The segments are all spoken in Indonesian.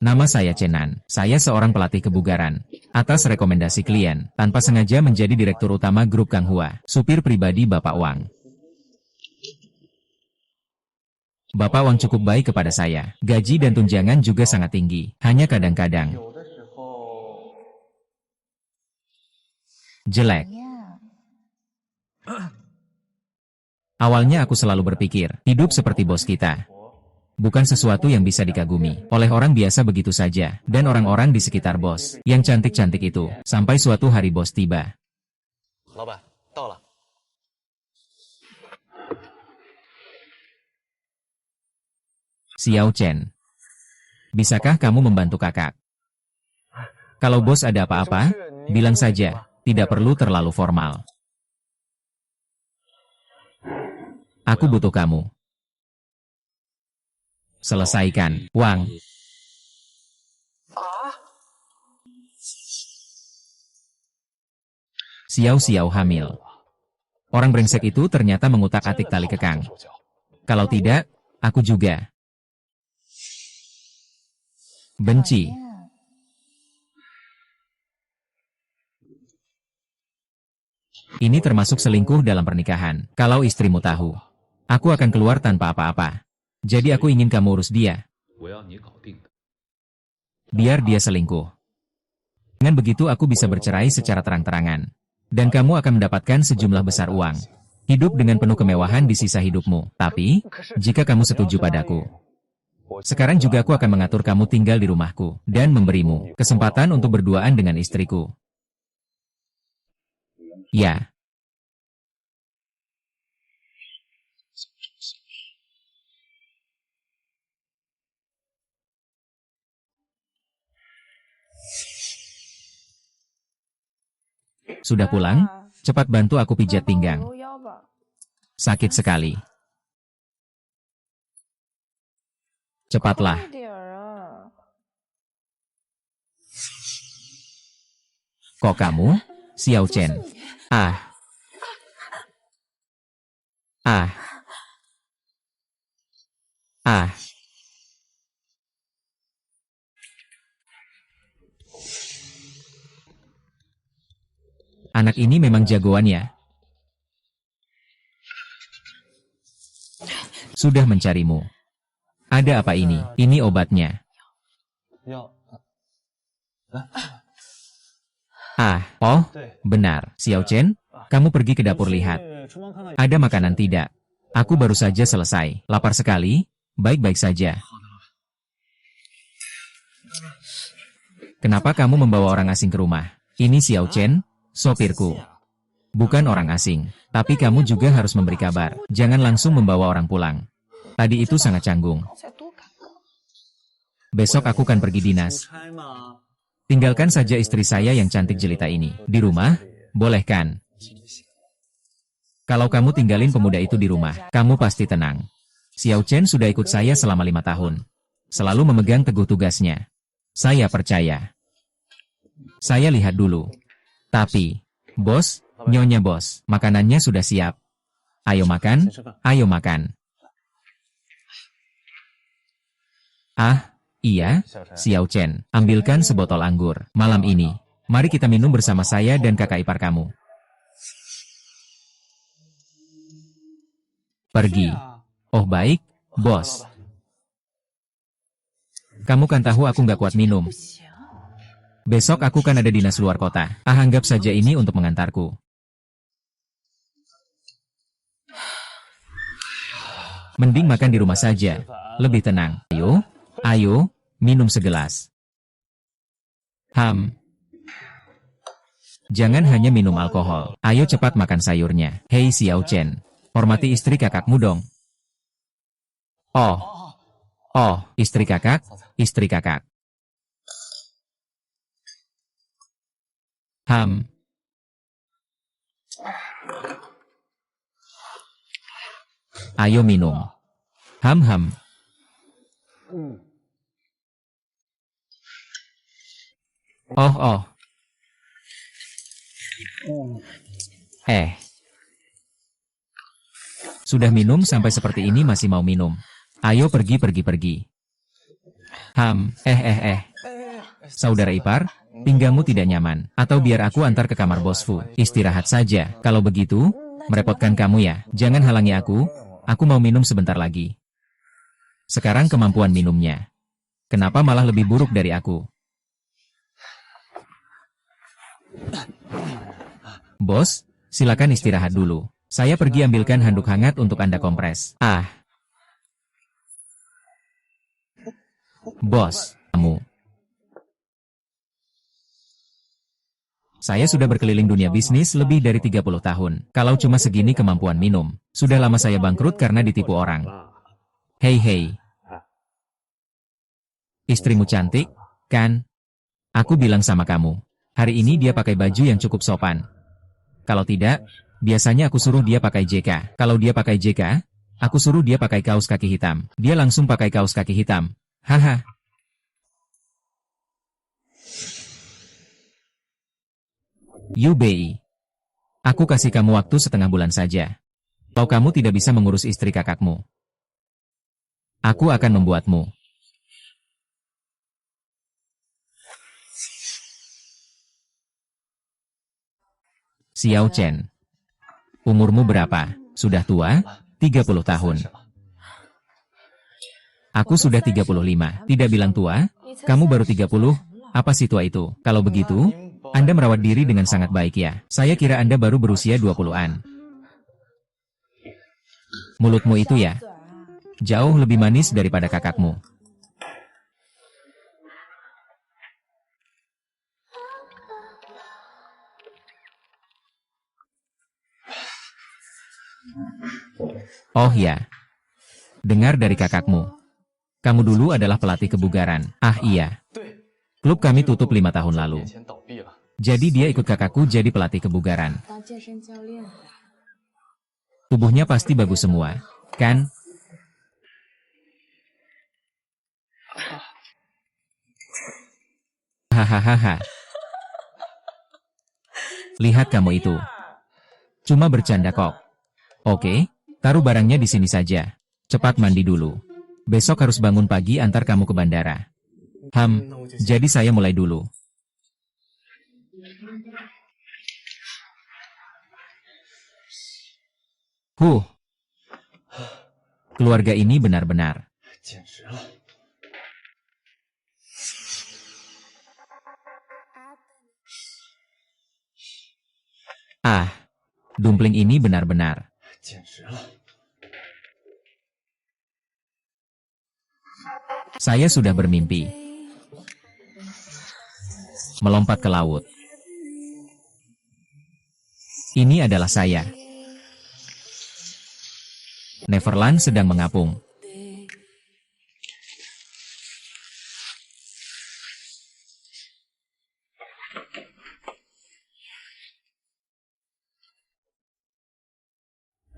Nama saya Chenan. Saya seorang pelatih kebugaran. Atas rekomendasi klien, tanpa sengaja menjadi direktur utama grup Kang Hua, supir pribadi Bapak Wang. Bapak Wang cukup baik kepada saya. Gaji dan tunjangan juga sangat tinggi. Hanya kadang-kadang jelek. Awalnya aku selalu berpikir, hidup seperti bos kita bukan sesuatu yang bisa dikagumi oleh orang biasa begitu saja, dan orang-orang di sekitar bos yang cantik-cantik itu, sampai suatu hari bos tiba. Xiao Chen, bisakah kamu membantu kakak? Kalau bos ada apa-apa, bilang saja, tidak perlu terlalu formal. Aku butuh kamu. Selesaikan, Wang. Xiao hamil. Orang brengsek itu ternyata mengutak-atik tali kekang. Kalau tidak, aku juga benci. Ini termasuk selingkuh dalam pernikahan. Kalau istrimu tahu, aku akan keluar tanpa apa-apa. Jadi aku ingin kamu urus dia. Biar dia selingkuh. Dengan begitu aku bisa bercerai secara terang-terangan. Dan kamu akan mendapatkan sejumlah besar uang. Hidup dengan penuh kemewahan di sisa hidupmu. Tapi, jika kamu setuju padaku, sekarang juga aku akan mengatur kamu tinggal di rumahku. Dan memberimu kesempatan untuk berduaan dengan istriku. Ya. Sudah pulang? Cepat bantu aku pijat pinggang. Sakit sekali. Cepatlah. Kok kamu, Xiao Chen? Anak ini memang jagoan ya. Sudah mencarimu. Ada apa ini? Ini obatnya. Oh, benar. Xiao Chen, kamu pergi ke dapur lihat. Ada makanan tidak? Aku baru saja selesai. Lapar sekali? Baik-baik saja. Kenapa kamu membawa orang asing ke rumah? Ini Xiao Chen, sopirku. Bukan orang asing. Tapi kamu juga harus memberi kabar. Jangan langsung membawa orang pulang. Tadi itu sangat canggung. Besok aku kan pergi dinas. Tinggalkan saja istri saya yang cantik jelita ini. Di rumah, boleh kan? Kalau kamu tinggalin pemuda itu di rumah, kamu pasti tenang. Xiao Chen sudah ikut saya selama 5 tahun. Selalu memegang teguh tugasnya. Saya percaya. Saya lihat dulu. Tapi, bos, nyonya bos, makanannya sudah siap. Ayo makan, ayo makan. Iya, Xiao Chen, ambilkan sebotol anggur. Malam ini, mari kita minum bersama saya dan kakak ipar kamu. Pergi. Oh baik, bos. Kamu kan tahu aku nggak kuat minum. Besok aku kan ada dinas luar kota. Anggap saja ini untuk mengantarku. Mending makan di rumah saja. Lebih tenang. Ayo, minum segelas. Jangan hanya minum alkohol. Ayo cepat makan sayurnya. Hei Xiao Chen, hormati istri kakakmu dong. Oh, istri kakak, istri kakak. Ayo minum. Oh. Sudah minum sampai seperti ini masih mau minum. Ayo pergi. Saudara ipar, pinggangmu tidak nyaman. Atau biar aku antar ke kamar bosku. Istirahat saja. Kalau begitu, merepotkan kamu ya. Jangan halangi aku mau minum sebentar lagi. Sekarang kemampuan minumnya. Kenapa malah lebih buruk dari aku? Bos, silakan istirahat dulu. Saya pergi ambilkan handuk hangat untuk Anda kompres. Bos, kamu. Saya sudah berkeliling dunia bisnis lebih dari 30 tahun. Kalau cuma segini kemampuan minum, sudah lama saya bangkrut karena ditipu orang. Hei. Istrimu cantik, kan? Aku bilang sama kamu, hari ini dia pakai baju yang cukup sopan. Kalau tidak, biasanya aku suruh dia pakai JK. Kalau dia pakai JK, aku suruh dia pakai kaos kaki hitam. Dia langsung pakai kaos kaki hitam. Haha. Yubei. Aku kasih kamu waktu setengah bulan saja. Kalau kamu tidak bisa mengurus istri kakakmu, aku akan membuatmu. Xiao Chen. Umurmu berapa? Sudah tua? 30 tahun. Aku sudah 35. Tidak bilang tua? Kamu baru 30? Apa sih tua itu? Kalau begitu, Anda merawat diri dengan sangat baik ya. Saya kira Anda baru berusia 20-an. Mulutmu itu ya, jauh lebih manis daripada kakakmu. Oh ya, dengar dari kakakmu. Kamu dulu adalah pelatih kebugaran. Ah iya. Klub kami tutup 5 tahun lalu. Jadi dia ikut kakakku jadi pelatih kebugaran. Tubuhnya pasti bagus semua, kan? Hahaha. Lihat kamu itu. Cuma bercanda kok. Oke, taruh barangnya di sini saja. Cepat mandi dulu. Besok harus bangun pagi antar kamu ke bandara. Jadi saya mulai dulu. Keluarga ini benar-benar. Dumpling ini benar-benar. Saya sudah bermimpi. Melompat ke laut. Ini adalah saya. Neverland sedang mengapung.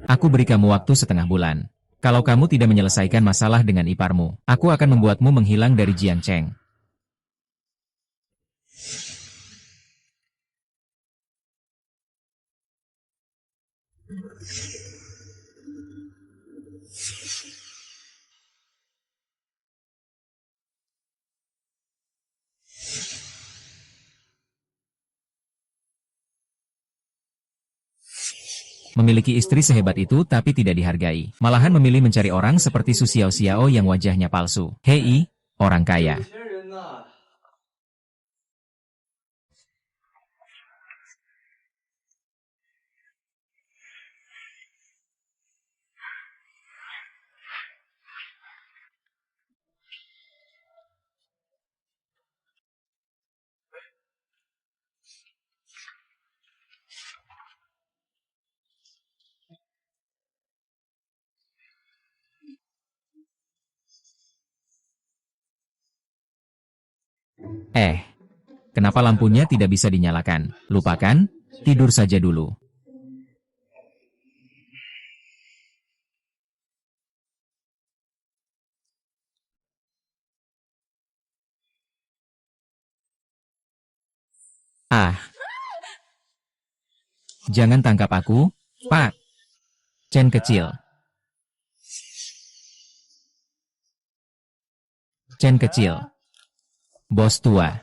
Aku beri kamu waktu setengah bulan. Kalau kamu tidak menyelesaikan masalah dengan iparmu, aku akan membuatmu menghilang dari Jiangcheng. Memiliki istri sehebat itu tapi tidak dihargai. Malahan memilih mencari orang seperti Su Xiao Xiao yang wajahnya palsu. Hei, orang kaya. Kenapa lampunya tidak bisa dinyalakan? Lupakan, tidur saja dulu. Jangan tangkap aku, Pak. Chen kecil. Chen kecil. Bos tua.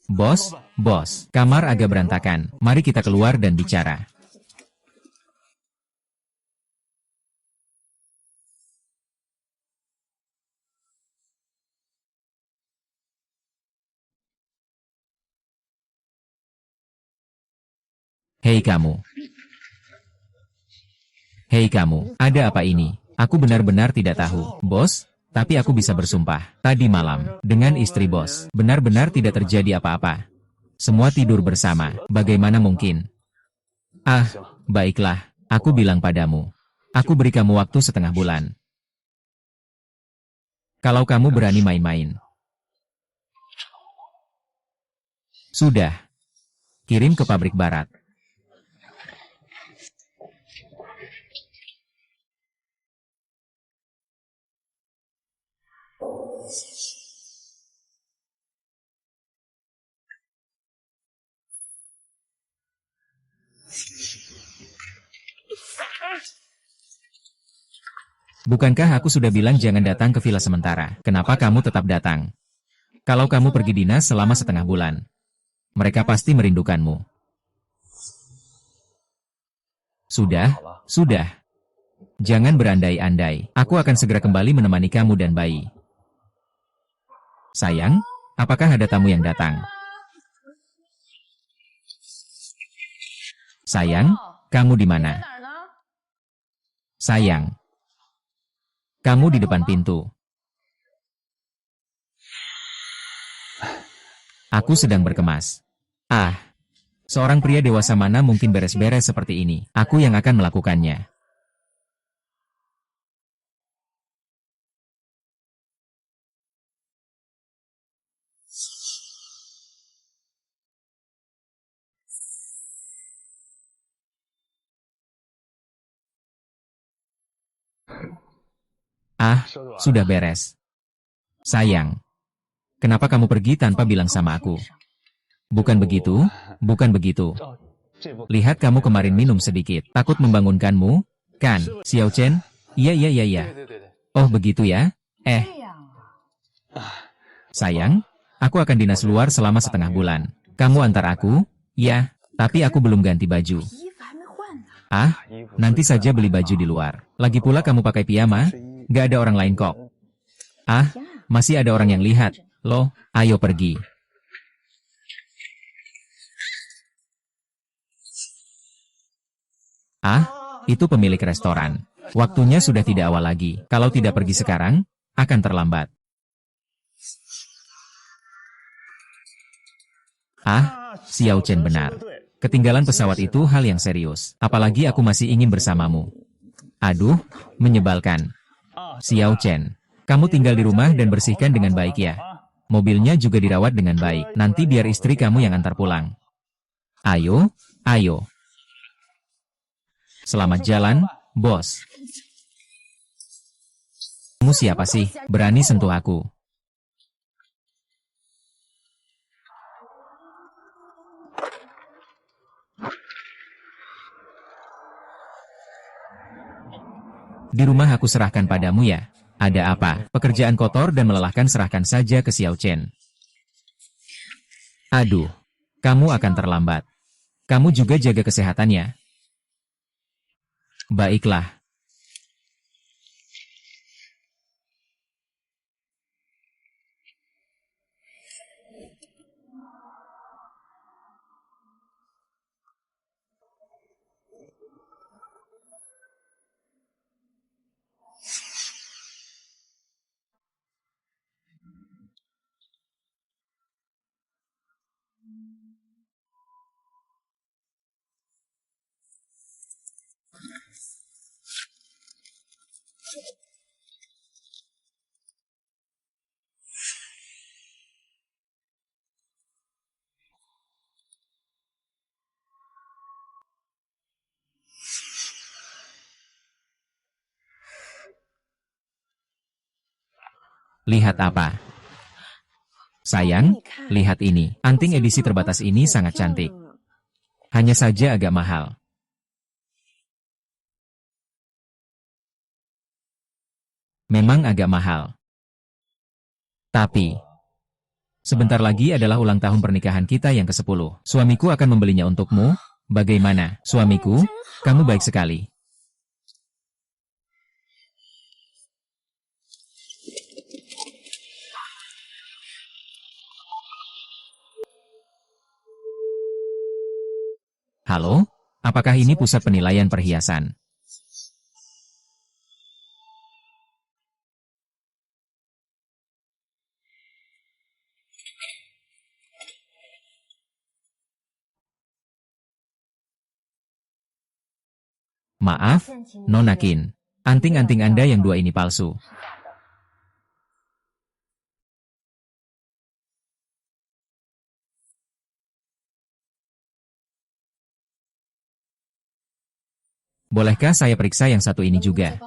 Bos, kamar agak berantakan. Mari kita keluar dan bicara. Hei kamu. Hei kamu, ada apa ini? Aku benar-benar tidak tahu, bos, tapi aku bisa bersumpah. Tadi malam, dengan istri bos, benar-benar tidak terjadi apa-apa. Semua tidur bersama, bagaimana mungkin? Ah, baiklah, aku bilang padamu. Aku beri kamu waktu setengah bulan. Kalau kamu berani main-main. Sudah. Kirim ke pabrik barat. Bukankah aku sudah bilang jangan datang ke villa sementara? Kenapa kamu tetap datang? Kalau kamu pergi dinas selama setengah bulan, mereka pasti merindukanmu. Sudah. Jangan berandai-andai. Aku akan segera kembali menemani kamu dan bayi. Sayang, apakah ada tamu yang datang? Sayang, kamu di mana? Sayang, kamu di depan pintu. Aku sedang berkemas. Ah, seorang pria dewasa mana mungkin beres-beres seperti ini? Aku yang akan melakukannya. Ah, sudah beres. Sayang, kenapa kamu pergi tanpa bilang sama aku? Bukan begitu, bukan begitu. Lihat kamu kemarin minum sedikit. Takut membangunkanmu, kan, Xiao Chen? Iya. Oh begitu ya? Sayang, aku akan dinas luar selama setengah bulan. Kamu antar aku? Ya, tapi aku belum ganti baju. Ah, nanti saja beli baju di luar. Lagi pula kamu pakai piyama? Gak ada orang lain kok. Ah, masih ada orang yang lihat. Loh, ayo pergi. Ah, itu pemilik restoran. Waktunya sudah tidak awal lagi. Kalau tidak pergi sekarang, akan terlambat. Ah, Xiao Chen benar. Ketinggalan pesawat itu hal yang serius. Apalagi aku masih ingin bersamamu. Aduh, menyebalkan. Xiao Chen, kamu tinggal di rumah dan bersihkan dengan baik ya. Mobilnya juga dirawat dengan baik. Nanti biar istri kamu yang antar pulang. Ayo. Selamat jalan, bos. Kamu siapa sih? Berani sentuh aku. Di rumah aku serahkan padamu ya. Ada apa? Pekerjaan kotor dan melelahkan serahkan saja ke Xiao Chen. Aduh, kamu akan terlambat. Kamu juga jaga kesehatannya. Baiklah. Lihat apa? Sayang, lihat ini. Anting edisi terbatas ini sangat cantik. Hanya saja agak mahal. Memang agak mahal. Tapi, sebentar lagi adalah ulang tahun pernikahan kita yang ke-10. Suamiku akan membelinya untukmu. Bagaimana, suamiku? Kamu baik sekali. Halo? Apakah ini pusat penilaian perhiasan? Maaf, Nona Qin. Anting-anting Anda yang dua ini palsu. Bolehkah saya periksa yang satu ini juga?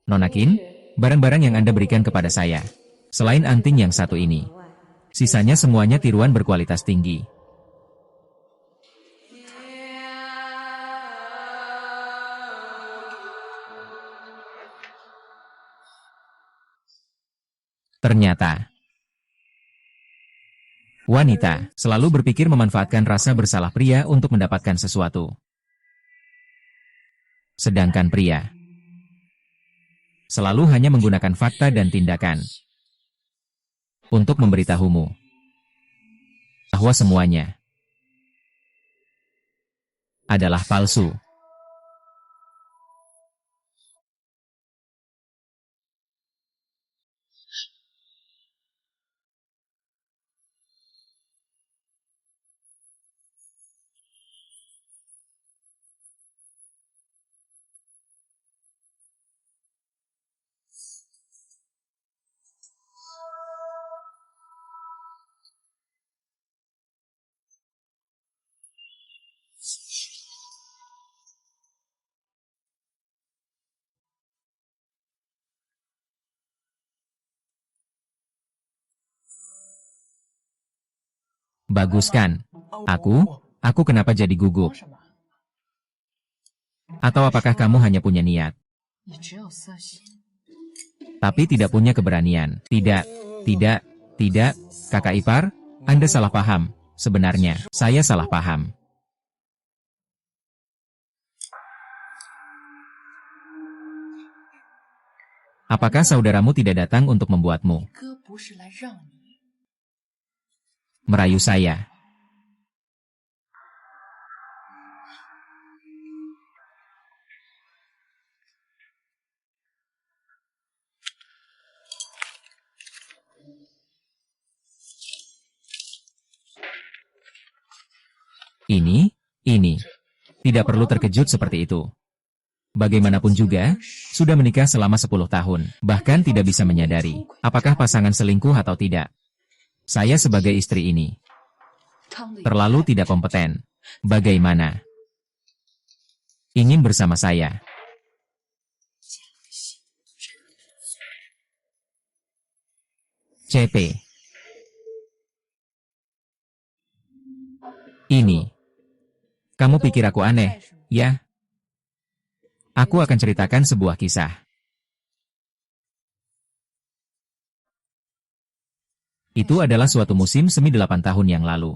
Nona Qin, barang-barang yang Anda berikan kepada saya. Selain anting yang satu ini. Sisanya semuanya tiruan berkualitas tinggi. Ternyata, wanita selalu berpikir memanfaatkan rasa bersalah pria untuk mendapatkan sesuatu. Sedangkan pria selalu hanya menggunakan fakta dan tindakan untuk memberitahumu bahwa semuanya adalah palsu. Bagus kan? Aku kenapa jadi gugup? Atau apakah kamu hanya punya niat, tapi tidak punya keberanian? Tidak, tidak, tidak, kakak ipar, Anda salah paham. Sebenarnya, saya salah paham. Apakah saudaramu tidak datang untuk membuatmu merayu saya? Ini. Tidak perlu terkejut seperti itu. Bagaimanapun juga, sudah menikah selama 10 tahun, bahkan tidak bisa menyadari apakah pasangan selingkuh atau tidak. Saya sebagai istri ini terlalu tidak kompeten. Bagaimana ingin bersama saya? CP. Ini. Kamu pikir aku aneh, ya? Aku akan ceritakan sebuah kisah. Itu adalah suatu musim semi 8 tahun yang lalu.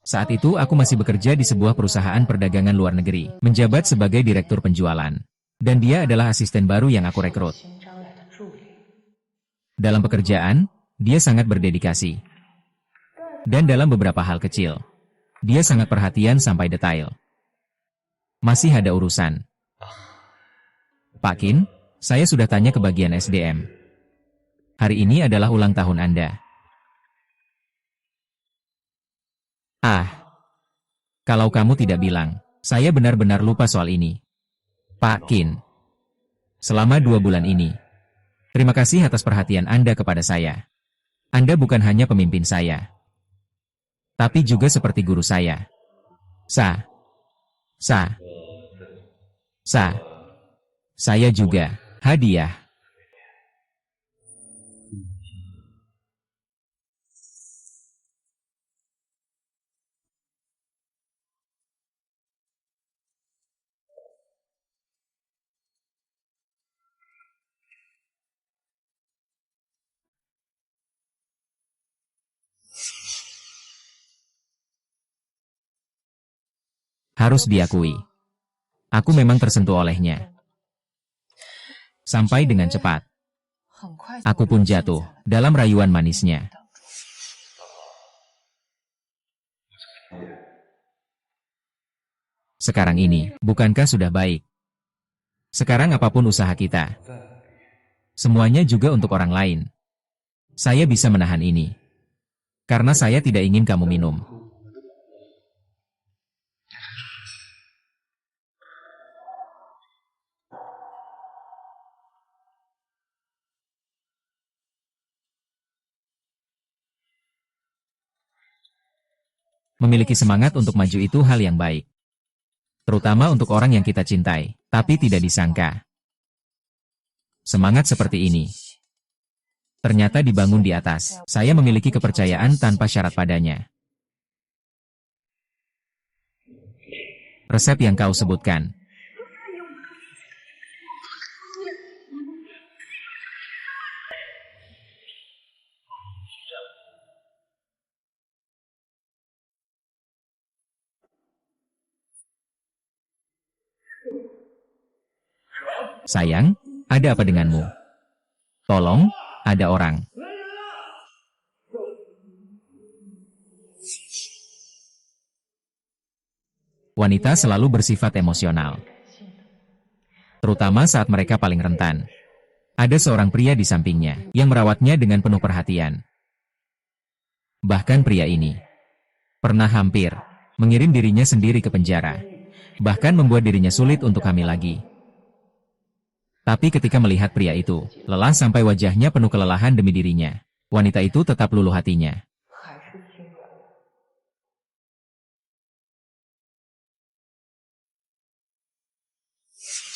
Saat itu aku masih bekerja di sebuah perusahaan perdagangan luar negeri, menjabat sebagai direktur penjualan. Dan dia adalah asisten baru yang aku rekrut. Dalam pekerjaan, dia sangat berdedikasi. Dan dalam beberapa hal kecil, dia sangat perhatian sampai detail. Masih ada urusan. Pak Qin, saya sudah tanya ke bagian SDM. Hari ini adalah ulang tahun Anda. Kalau kamu tidak bilang, saya benar-benar lupa soal ini. Pak Qin, selama 2 bulan ini, terima kasih atas perhatian Anda kepada saya. Anda bukan hanya pemimpin saya, tapi juga seperti guru saya. Saya juga hadiah. Harus diakui, aku memang tersentuh olehnya. Sampai dengan cepat, aku pun jatuh dalam rayuan manisnya. Sekarang ini, bukankah sudah baik? Sekarang apapun usaha kita, semuanya juga untuk orang lain. Saya bisa menahan ini, karena saya tidak ingin kamu minum. Memiliki semangat untuk maju itu hal yang baik. Terutama untuk orang yang kita cintai, tapi tidak disangka. Semangat seperti ini ternyata dibangun di atas. Saya memiliki kepercayaan tanpa syarat padanya. Resep yang kau sebutkan. Sayang, ada apa denganmu? Tolong, ada orang. Wanita selalu bersifat emosional, terutama saat mereka paling rentan. Ada seorang pria di sampingnya yang merawatnya dengan penuh perhatian. Bahkan pria ini pernah hampir mengirim dirinya sendiri ke penjara, bahkan membuat dirinya sulit untuk hamil lagi. Tapi ketika melihat pria itu, lelah sampai wajahnya penuh kelelahan demi dirinya, wanita itu tetap luluh hatinya.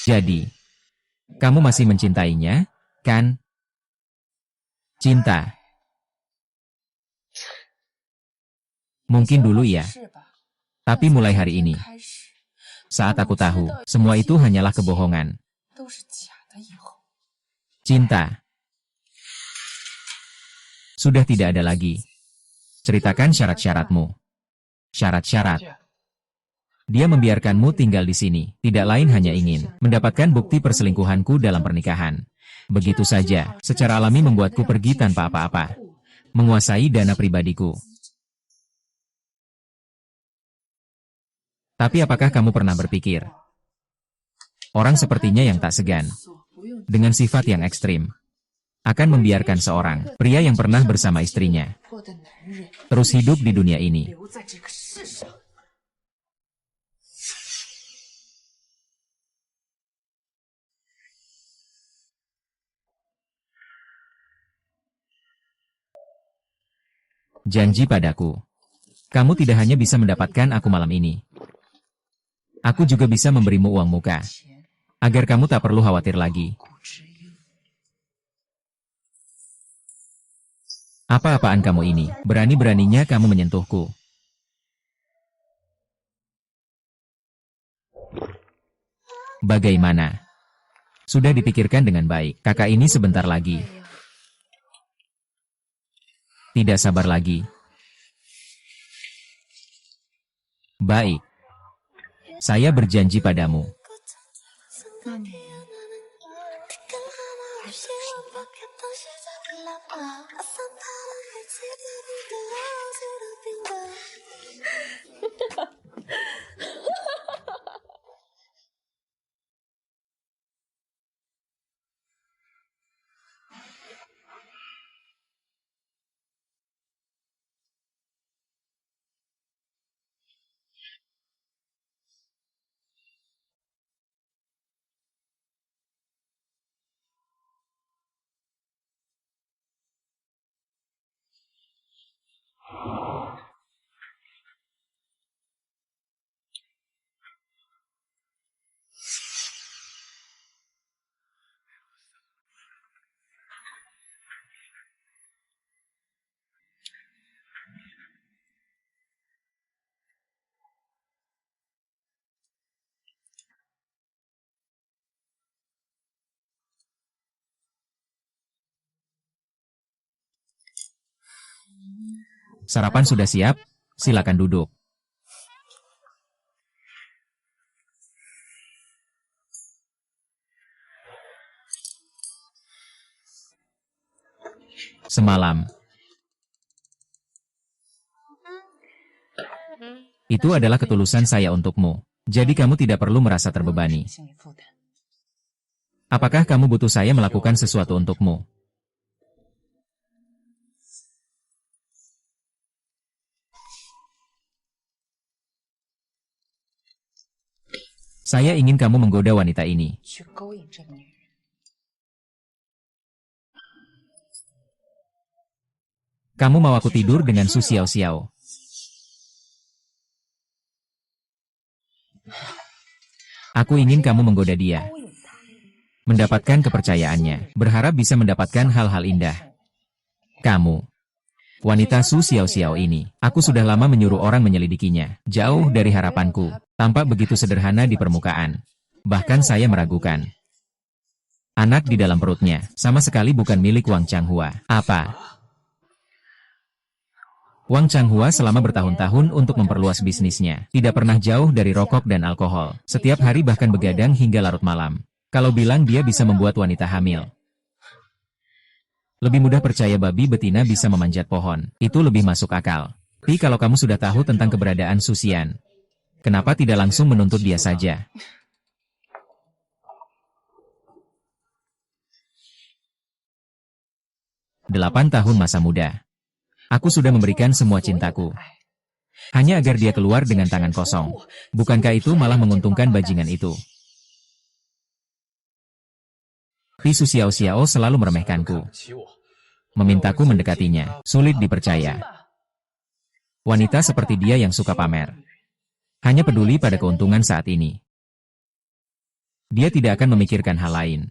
Jadi, kamu masih mencintainya, kan? Cinta. Mungkin dulu ya, tapi mulai hari ini, saat aku tahu, semua itu hanyalah kebohongan. Cinta sudah tidak ada lagi. Ceritakan syarat-syaratmu. Syarat-syarat. Dia membiarkanmu tinggal di sini, tidak lain hanya ingin mendapatkan bukti perselingkuhanku dalam pernikahan. Begitu saja, secara alami membuatku pergi tanpa apa-apa. Menguasai dana pribadiku. Tapi apakah kamu pernah berpikir? Orang sepertinya yang tak segan, dengan sifat yang ekstrim, akan membiarkan seorang pria yang pernah bersama istrinya terus hidup di dunia ini. Janji padaku, kamu tidak hanya bisa mendapatkan aku malam ini. Aku juga bisa memberimu uang muka, agar kamu tak perlu khawatir lagi. Apa-apaan kamu ini? Berani-beraninya kamu menyentuhku. Bagaimana? Sudah dipikirkan dengan baik. Kakak ini sebentar lagi. Tidak sabar lagi. Baik. Saya berjanji padamu. Sarapan sudah siap, silakan duduk. Semalam. Itu adalah ketulusan saya untukmu. Jadi kamu tidak perlu merasa terbebani. Apakah kamu butuh saya melakukan sesuatu untukmu? Saya ingin kamu menggoda wanita ini. Kamu mau aku tidur dengan Su Xiao-xiao? Aku ingin kamu menggoda dia. Mendapatkan kepercayaannya. Berharap bisa mendapatkan hal-hal indah. Kamu. Wanita Su Xiao-xiao ini. Aku sudah lama menyuruh orang menyelidikinya. Jauh dari harapanku. Tampak begitu sederhana di permukaan. Bahkan saya meragukan. Anak di dalam perutnya. Sama sekali bukan milik Wang Changhua. Apa? Wang Changhua selama bertahun-tahun untuk memperluas bisnisnya. Tidak pernah jauh dari rokok dan alkohol. Setiap hari bahkan begadang hingga larut malam. Kalau bilang dia bisa membuat wanita hamil. Lebih mudah percaya babi betina bisa memanjat pohon. Itu lebih masuk akal. Tapi kalau kamu sudah tahu tentang keberadaan Su Xian, kenapa tidak langsung menuntut dia saja? Delapan tahun masa muda. Aku sudah memberikan semua cintaku. Hanya agar dia keluar dengan tangan kosong. Bukankah itu malah menguntungkan bajingan itu? Tapi Su Xiao-xiao selalu meremehkanku. Memintaku mendekatinya. Sulit dipercaya. Wanita seperti dia yang suka pamer. Hanya peduli pada keuntungan saat ini. Dia tidak akan memikirkan hal lain.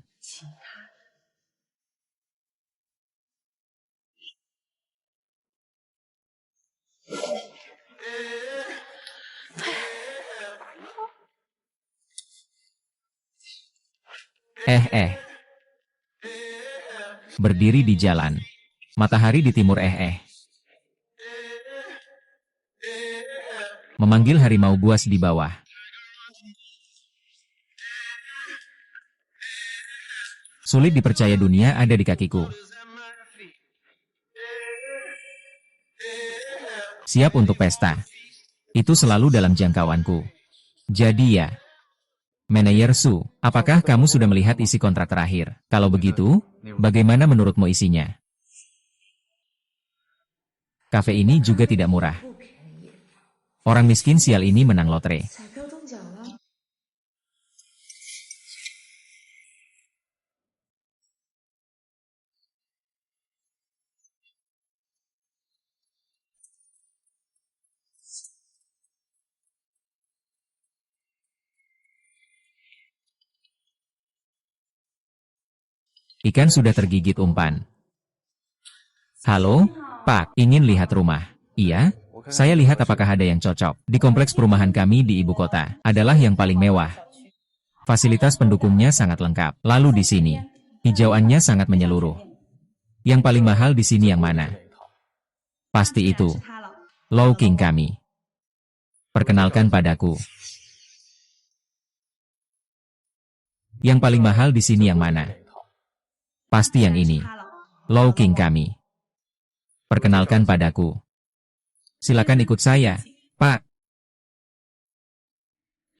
Berdiri di jalan. Matahari di timur memanggil harimau buas di bawah. Sulit dipercaya dunia ada di kakiku. Siap untuk pesta. Itu selalu dalam jangkauanku. Jadi ya. Manajer Su, apakah kamu sudah melihat isi kontrak terakhir? Kalau begitu, bagaimana menurutmu isinya? Kafe ini juga tidak murah. Orang miskin sial ini menang lotre. Ikan sudah tergigit umpan. Halo, Pak, ingin lihat rumah? Iya? Saya lihat apakah ada yang cocok. Di kompleks perumahan kami di ibu kota, adalah yang paling mewah. Fasilitas pendukungnya sangat lengkap. Lalu di sini, hijauannya sangat menyeluruh. Yang paling mahal di sini yang mana? Pasti itu. Low King kami. Perkenalkan padaku. Yang paling mahal di sini yang mana? Pasti yang ini. Low King kami. Perkenalkan padaku. Silakan ikut saya, Pak.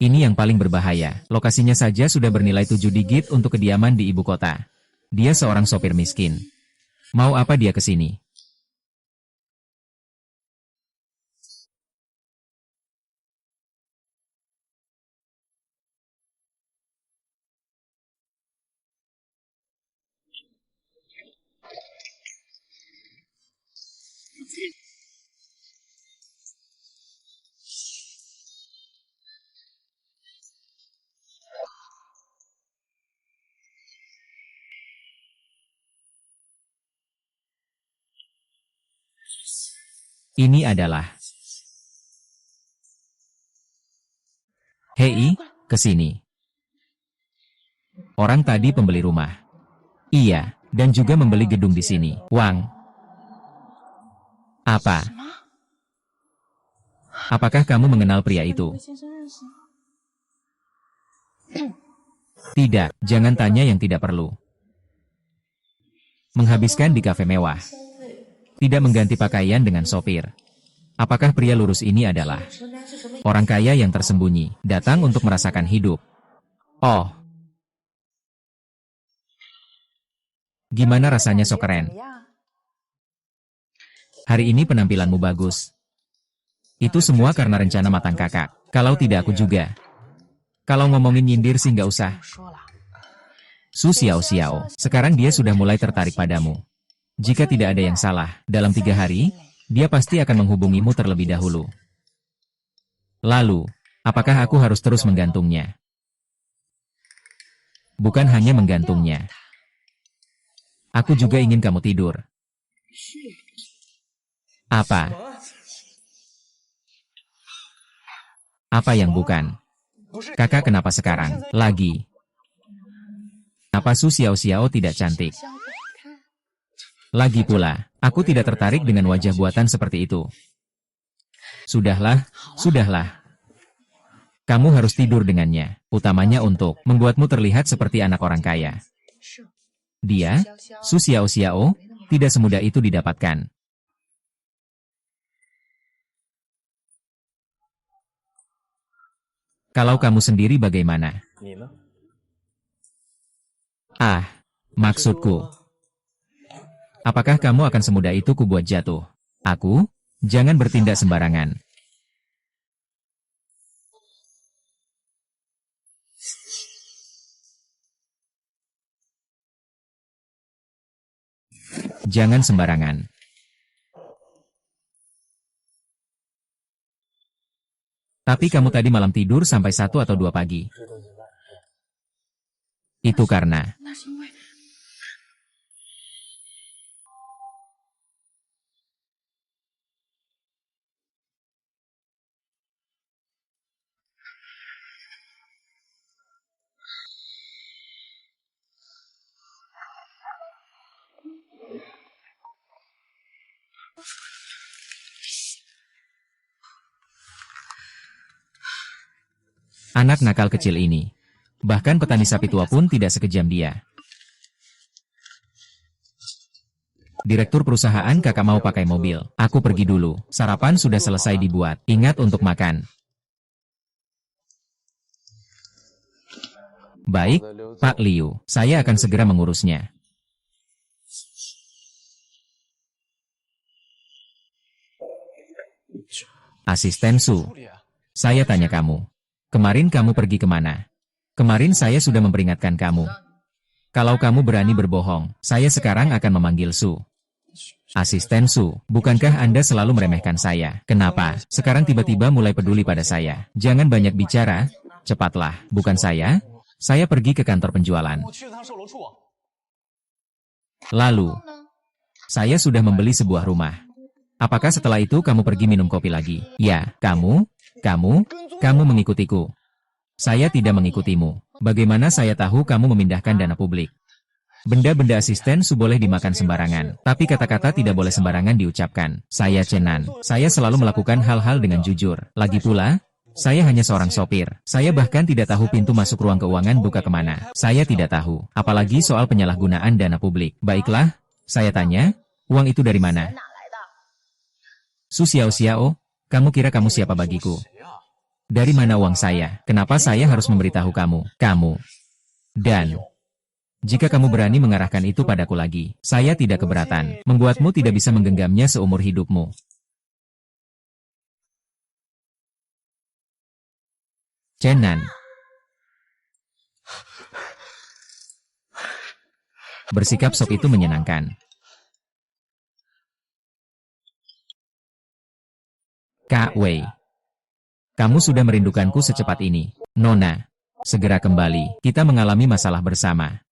Ini yang paling berbahaya. Lokasinya saja sudah bernilai 7 digit untuk kediaman di ibu kota. Dia seorang sopir miskin. Mau apa dia ke sini? Ini adalah... Hei, ke sini. Orang tadi pembeli rumah. Iya, dan juga membeli gedung di sini. Wang. Apa? Apakah kamu mengenal pria itu? Tidak, jangan tanya yang tidak perlu. Menghabiskan di kafe mewah. Tidak mengganti pakaian dengan sopir. Apakah pria lurus ini adalah orang kaya yang tersembunyi, datang untuk merasakan hidup? Oh, gimana rasanya so keren? Hari ini penampilanmu bagus. Itu semua karena rencana matang kakak. Kalau tidak aku juga. Kalau ngomongin nyindir sih nggak usah. Su Xiao Xiao, sekarang dia sudah mulai tertarik padamu. Jika tidak ada yang salah, dalam 3 hari, dia pasti akan menghubungimu terlebih dahulu. Lalu, apakah aku harus terus menggantungnya? Bukan hanya menggantungnya. Aku juga ingin kamu tidur. Apa? Apa yang bukan? Kakak kenapa sekarang? Lagi. Apa Su Xiao Xiao tidak cantik? Lagi pula, aku tidak tertarik dengan wajah buatan seperti itu. Sudahlah, sudahlah. Kamu harus tidur dengannya, utamanya untuk membuatmu terlihat seperti anak orang kaya. Dia, Su Xiao Xiao, tidak semudah itu didapatkan. Kalau kamu sendiri bagaimana? Ah, maksudku. Apakah kamu akan semudah itu kubuat jatuh? Aku? Jangan bertindak sembarangan. Jangan sembarangan. Tapi kamu tadi malam tidur sampai 1 atau 2 pagi. Itu karena... Anak nakal kecil ini. Bahkan petani sapi tua pun tidak sekejam dia. Direktur perusahaan kakak mau pakai mobil. Aku pergi dulu. Sarapan sudah selesai dibuat. Ingat untuk makan. Baik, Pak Liu. Saya akan segera mengurusnya. Asisten Su. Saya tanya kamu. Kemarin kamu pergi kemana? Kemarin saya sudah memperingatkan kamu. Kalau kamu berani berbohong, saya sekarang akan memanggil Su. Asisten Su, bukankah Anda selalu meremehkan saya? Kenapa? Sekarang tiba-tiba mulai peduli pada saya. Jangan banyak bicara, cepatlah. Bukan saya pergi ke kantor penjualan. Lalu, saya sudah membeli sebuah rumah. Apakah setelah itu kamu pergi minum kopi lagi? Ya, kamu mengikutiku. Saya tidak mengikutimu. Bagaimana saya tahu kamu memindahkan dana publik? Benda-benda asisten Su boleh dimakan sembarangan, tapi kata-kata tidak boleh sembarangan diucapkan. Saya Chenan. Saya selalu melakukan hal-hal dengan jujur. Lagi pula, saya hanya seorang sopir. Saya bahkan tidak tahu pintu masuk ruang keuangan buka kemana. Saya tidak tahu. Apalagi soal penyalahgunaan dana publik. Baiklah, saya tanya, uang itu dari mana? Su Xiao Xiao, kamu kira kamu siapa bagiku? Dari mana uang saya? Kenapa saya harus memberitahu kamu? Dan, jika kamu berani mengarahkan itu padaku lagi, saya tidak keberatan. Membuatmu tidak bisa menggenggamnya seumur hidupmu. Chenan. Bersikap sok itu menyenangkan. Kak Wei. Kamu sudah merindukanku secepat ini. Nona, segera kembali. Kita mengalami masalah bersama.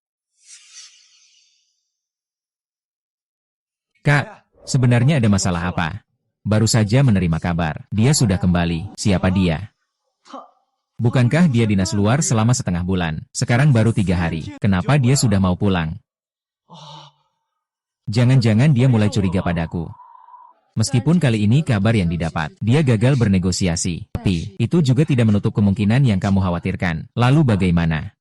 Kak, sebenarnya ada masalah apa? Baru saja menerima kabar. Dia sudah kembali. Siapa dia? Bukankah dia dinas luar selama setengah bulan? Sekarang baru 3 hari. Kenapa dia sudah mau pulang? Jangan-jangan dia mulai curiga padaku. Meskipun kali ini kabar yang didapat, dia gagal bernegosiasi. Tapi, itu juga tidak menutup kemungkinan yang kamu khawatirkan. Lalu bagaimana?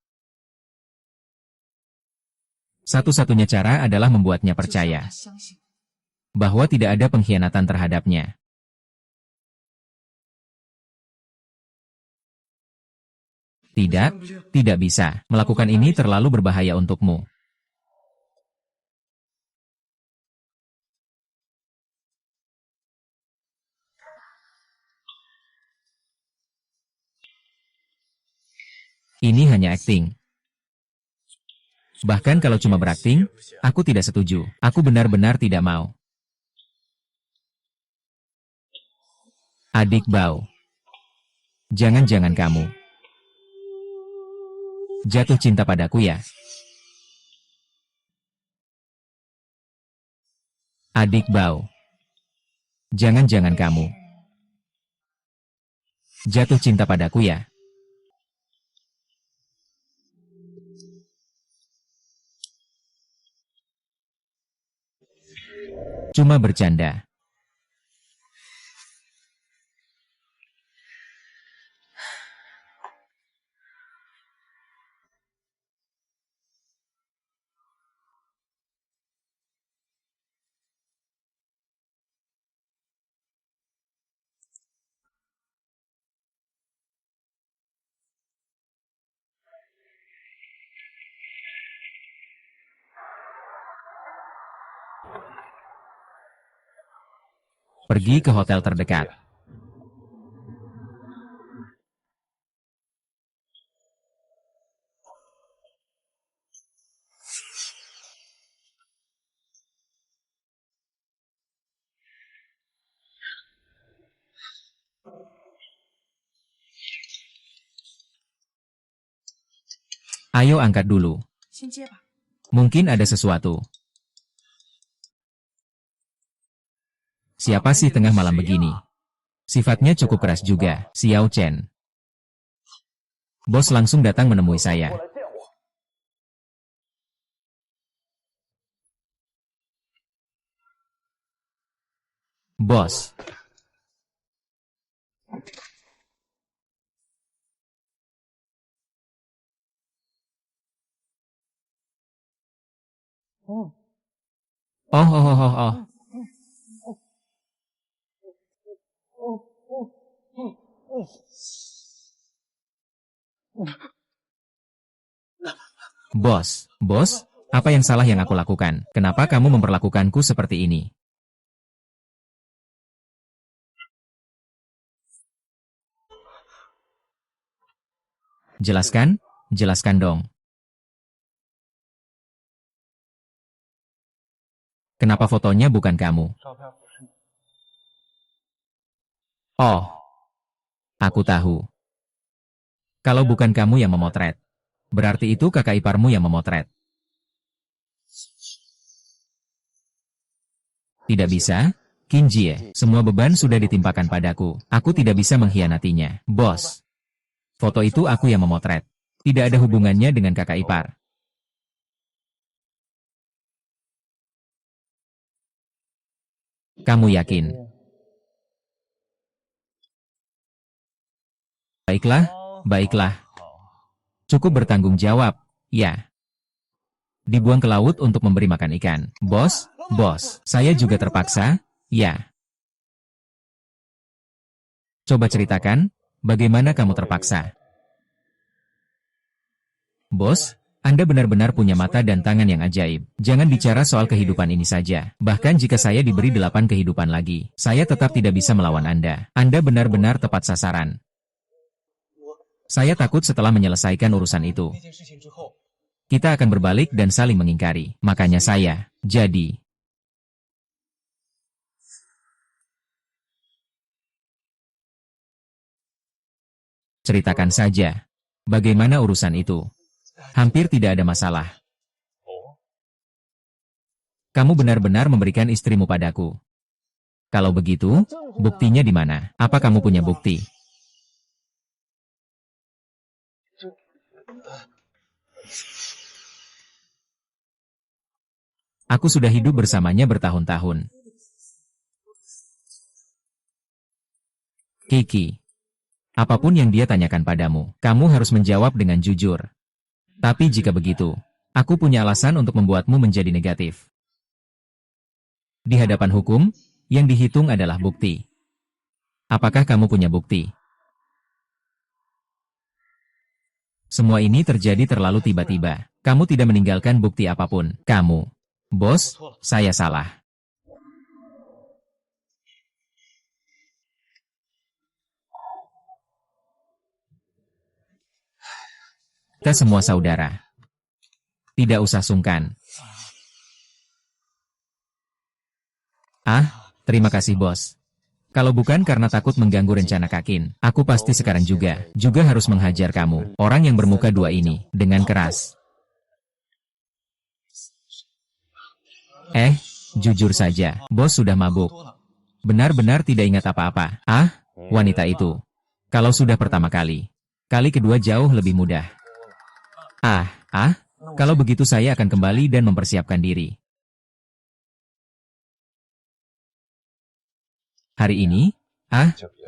Satu-satunya cara adalah membuatnya percaya. bahwa tidak ada pengkhianatan terhadapnya. Tidak, tidak bisa. Melakukan ini terlalu berbahaya untukmu. Ini hanya akting. Bahkan kalau cuma berakting, aku tidak setuju. Aku benar-benar tidak mau. Adik Bao. Jangan-jangan kamu jatuh cinta padaku ya? Adik Bao. Jangan-jangan kamu jatuh cinta padaku ya? Cuma bercanda. Pergi ke hotel terdekat. Ayo angkat dulu. Mungkin ada sesuatu. Siapa sih tengah malam begini? Sifatnya cukup keras juga, Xiao Chen. Bos langsung datang menemui saya. Bos. Oh, oh, oh, oh, oh. Bos, apa yang salah yang aku lakukan? Kenapa kamu memperlakukanku seperti ini? Jelaskan, jelaskan dong. Kenapa fotonya bukan kamu? Oh, aku tahu. Kalau bukan kamu yang memotret, berarti itu kakak iparmu yang memotret. Tidak bisa? Kinjie, semua beban sudah ditimpakan padaku. Aku tidak bisa mengkhianatinya. Bos, foto itu aku yang memotret. Tidak ada hubungannya dengan kakak ipar. Kamu yakin? Baiklah, baiklah. Cukup bertanggung jawab, ya. Dibuang ke laut untuk memberi makan ikan. Bos, saya juga terpaksa, ya. Coba ceritakan, bagaimana kamu terpaksa? Bos, Anda benar-benar punya mata dan tangan yang ajaib. Jangan bicara soal kehidupan ini saja. Bahkan jika saya diberi 8 kehidupan lagi, saya tetap tidak bisa melawan Anda. Anda benar-benar tepat sasaran. Saya takut setelah menyelesaikan urusan itu, kita akan berbalik dan saling mengingkari. Makanya saya, jadi. Ceritakan saja. Bagaimana urusan itu? Hampir tidak ada masalah. Kamu benar-benar memberikan istrimu padaku. Kalau begitu, buktinya di mana? Apa kamu punya bukti? Aku sudah hidup bersamanya bertahun-tahun. Kiki, apapun yang dia tanyakan padamu, kamu harus menjawab dengan jujur. Tapi jika begitu, aku punya alasan untuk membuatmu menjadi negatif. Di hadapan hukum, yang dihitung adalah bukti. Apakah kamu punya bukti? Semua ini terjadi terlalu tiba-tiba. Kamu tidak meninggalkan bukti apapun. Kamu. Bos, saya salah. Ke semua saudara. Tidak usah sungkan. Terima kasih bos. Kalau bukan karena takut mengganggu rencana Kakin, aku pasti sekarang juga harus menghajar kamu, orang yang bermuka dua ini, dengan keras. Jujur saja, bos sudah mabuk. Benar-benar tidak ingat apa-apa. Wanita itu. Kalau sudah pertama kali kedua jauh lebih mudah. Kalau begitu saya akan kembali dan mempersiapkan diri. Hari ini?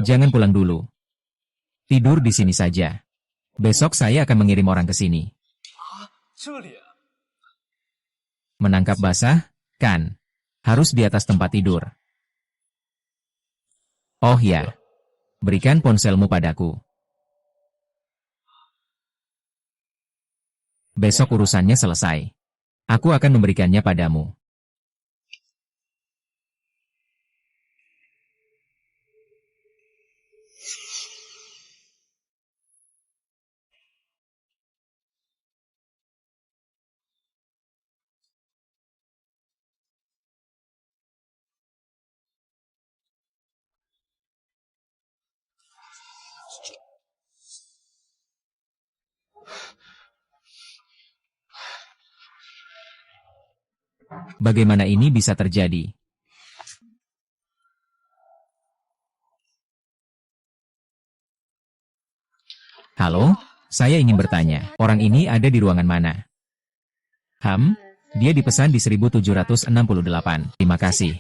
Jangan pulang dulu. Tidur di sini saja. Besok saya akan mengirim orang ke sini. Menangkap basah? Kan? Harus di atas tempat tidur. Oh ya. Berikan ponselmu padaku. Besok urusannya selesai. Aku akan memberikannya padamu. Bagaimana ini bisa terjadi? Halo, saya ingin bertanya, orang ini ada di ruangan mana? Dia dipesan di 1768. Terima kasih.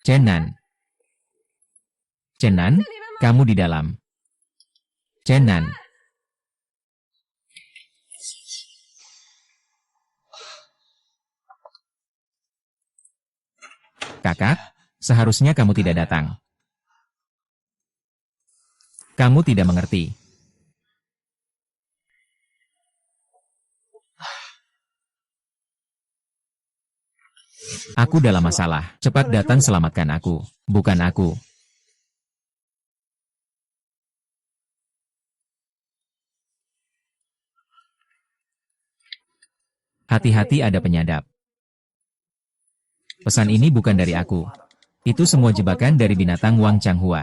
Cenan, kamu di dalam. Cenan. Kakak, seharusnya kamu tidak datang. Kamu tidak mengerti. Aku dalam masalah. Cepat datang selamatkan aku. Bukan aku. Hati-hati ada penyadap. Pesan ini bukan dari aku. Itu semua jebakan dari binatang Wang Changhua.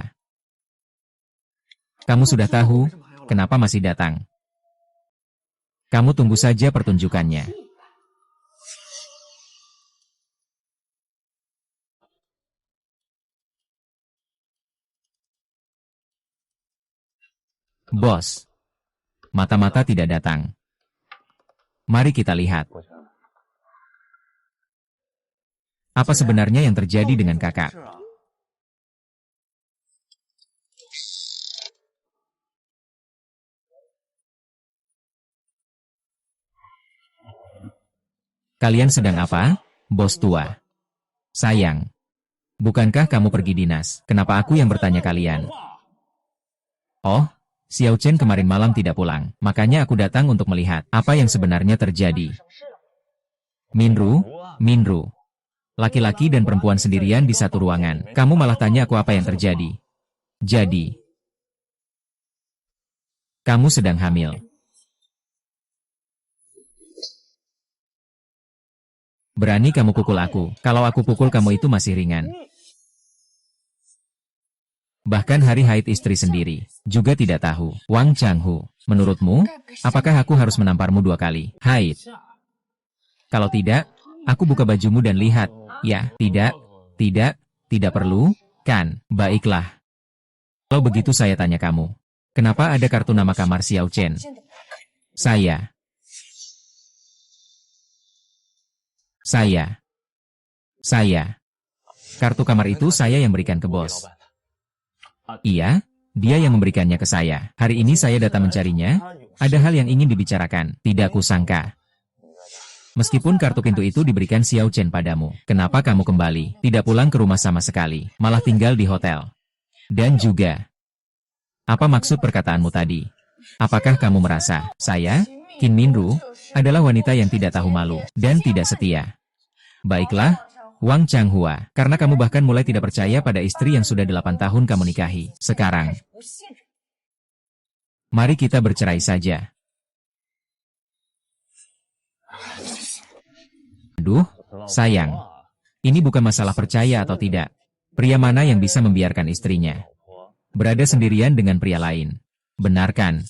Kamu sudah tahu, kenapa masih datang? Kamu tunggu saja pertunjukannya. Bos, mata-mata tidak datang. Mari kita lihat. Apa sebenarnya yang terjadi dengan kakak? Kalian sedang apa, bos tua? Sayang, bukankah kamu pergi dinas? Kenapa aku yang bertanya kalian? Oh, Xiao Chen kemarin malam tidak pulang, makanya aku datang untuk melihat apa yang sebenarnya terjadi. Minru, laki-laki dan perempuan sendirian di satu ruangan. Kamu malah tanya aku apa yang terjadi. Jadi, kamu sedang hamil. Berani kamu pukul aku. Kalau aku pukul kamu itu masih ringan. Bahkan hari haid istri sendiri juga tidak tahu. Wang Changhu, menurutmu, apakah aku harus menamparmu 2 kali haid? Kalau tidak, aku buka bajumu dan lihat. Ya, tidak perlu, kan? Baiklah. Kalau begitu saya tanya kamu, kenapa ada kartu nama kamar Xiao Chen? Saya. Kartu kamar itu saya yang berikan ke bos. Iya, dia yang memberikannya ke saya. Hari ini saya datang mencarinya. Ada hal yang ingin dibicarakan. Tidak kusangka. Meskipun kartu pintu itu diberikan Xiao Chen padamu, kenapa kamu kembali? Tidak pulang ke rumah sama sekali, malah tinggal di hotel. Dan juga, apa maksud perkataanmu tadi? Apakah kamu merasa, saya, Qin Minru, adalah wanita yang tidak tahu malu, dan tidak setia? Baiklah, Wang Changhua, karena kamu bahkan mulai tidak percaya pada istri yang sudah 8 tahun kamu nikahi. Sekarang, mari kita bercerai saja. Aduh, sayang. Ini bukan masalah percaya atau tidak. Pria mana yang bisa membiarkan istrinya berada sendirian dengan pria lain? Benar kan?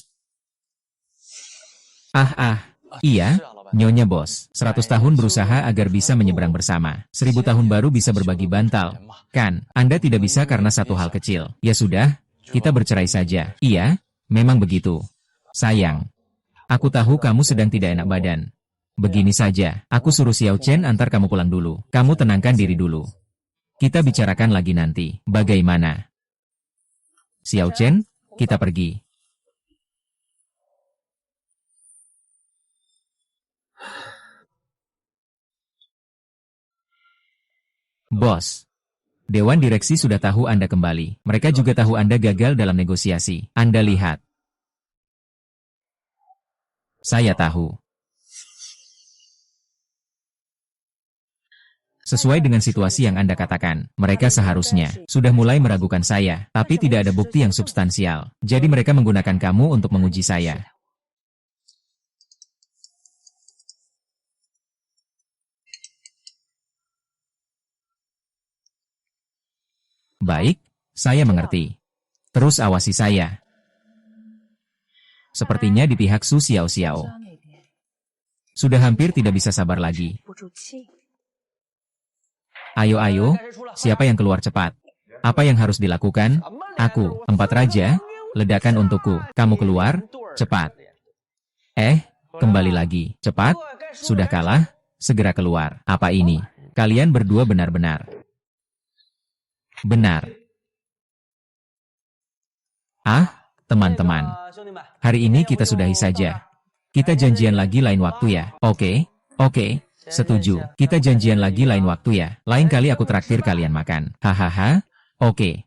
Iya, Nyonya Bos. 100 tahun berusaha agar bisa menyeberang bersama. 1000 tahun baru bisa berbagi bantal. Kan, Anda tidak bisa karena satu hal kecil. Ya sudah, kita bercerai saja. Iya, memang begitu. Sayang, aku tahu kamu sedang tidak enak badan. Begini saja, aku suruh Xiao Chen antar kamu pulang dulu. Kamu tenangkan diri dulu. Kita bicarakan lagi nanti. Bagaimana? Xiao Chen, kita pergi. Bos, Dewan Direksi sudah tahu Anda kembali. Mereka juga tahu Anda gagal dalam negosiasi. Anda lihat. Saya tahu. Sesuai dengan situasi yang Anda katakan, mereka seharusnya sudah mulai meragukan saya, tapi tidak ada bukti yang substansial. Jadi mereka menggunakan kamu untuk menguji saya. Baik, saya mengerti. Terus awasi saya. Sepertinya di pihak Su Xiao Xiao. Sudah hampir tidak bisa sabar lagi. Ayo, siapa yang keluar cepat? Apa yang harus dilakukan? Aku, 4 raja, ledakan untukku. Kamu keluar, cepat. Kembali lagi, cepat. Sudah kalah, segera keluar. Apa ini? Kalian berdua benar-benar. Benar. Teman-teman. Hari ini kita sudahi saja. Kita janjian lagi lain waktu ya. Oke. Setuju, kita janjian lagi lain waktu ya. Lain kali aku traktir kalian makan. Hahaha, oke.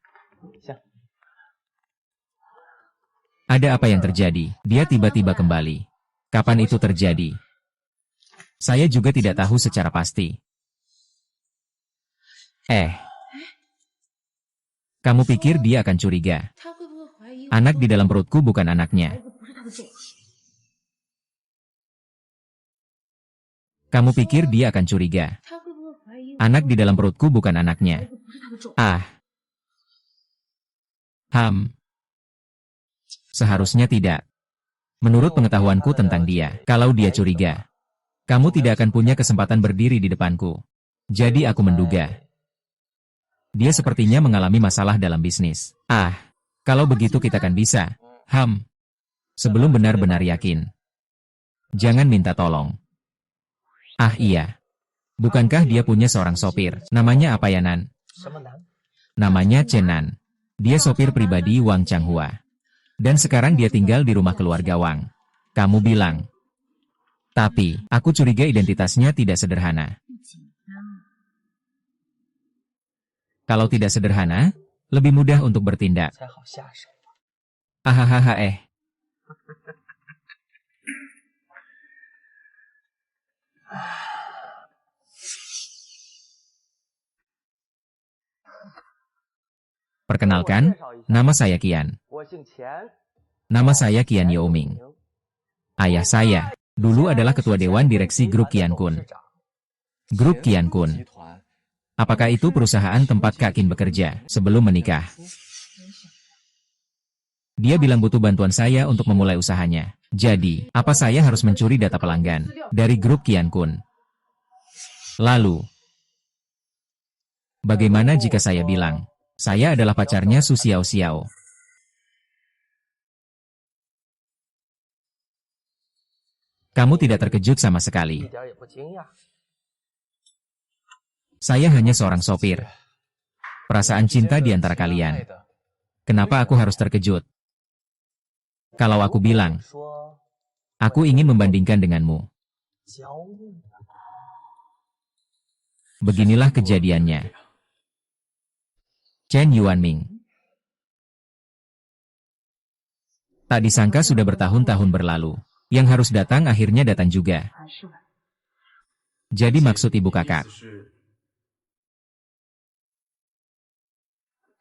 Ada apa yang terjadi? Dia tiba-tiba kembali. Kapan itu terjadi? Saya juga tidak tahu secara pasti. Kamu pikir dia akan curiga? Anak di dalam perutku bukan anaknya. Kamu pikir dia akan curiga? Anak di dalam perutku bukan anaknya. Seharusnya tidak. Menurut pengetahuanku tentang dia, kalau dia curiga, kamu tidak akan punya kesempatan berdiri di depanku. Jadi aku menduga. Dia sepertinya mengalami masalah dalam bisnis. Kalau begitu kita kan bisa. Sebelum benar-benar yakin. Jangan minta tolong. Iya. Bukankah dia punya seorang sopir? Namanya apa ya, Nan? Namanya Chen Nan. Dia sopir pribadi Wang Changhua. Dan sekarang dia tinggal di rumah keluarga Wang. Kamu bilang. Tapi, aku curiga identitasnya tidak sederhana. Kalau tidak sederhana, lebih mudah untuk bertindak. Perkenalkan, nama saya Qian. Nama saya Qian Youming. Ayah saya, dulu adalah ketua dewan direksi grup Qian Kun. Grup Qian Kun. Apakah itu perusahaan tempat Kak Qin bekerja sebelum menikah? Dia bilang butuh bantuan saya untuk memulai usahanya. Jadi, apa saya harus mencuri data pelanggan dari grup Qian Kun? Lalu, bagaimana jika saya bilang, saya adalah pacarnya Su Xiao Xiao? Kamu tidak terkejut sama sekali. Saya hanya seorang sopir. perasaan cinta di antara kalian. Kenapa aku harus terkejut? Kalau aku bilang, aku ingin membandingkan denganmu. Beginilah kejadiannya. Chen Yuanming. Tak disangka sudah bertahun-tahun berlalu. Yang harus datang akhirnya datang juga. Jadi maksud ibu kakak.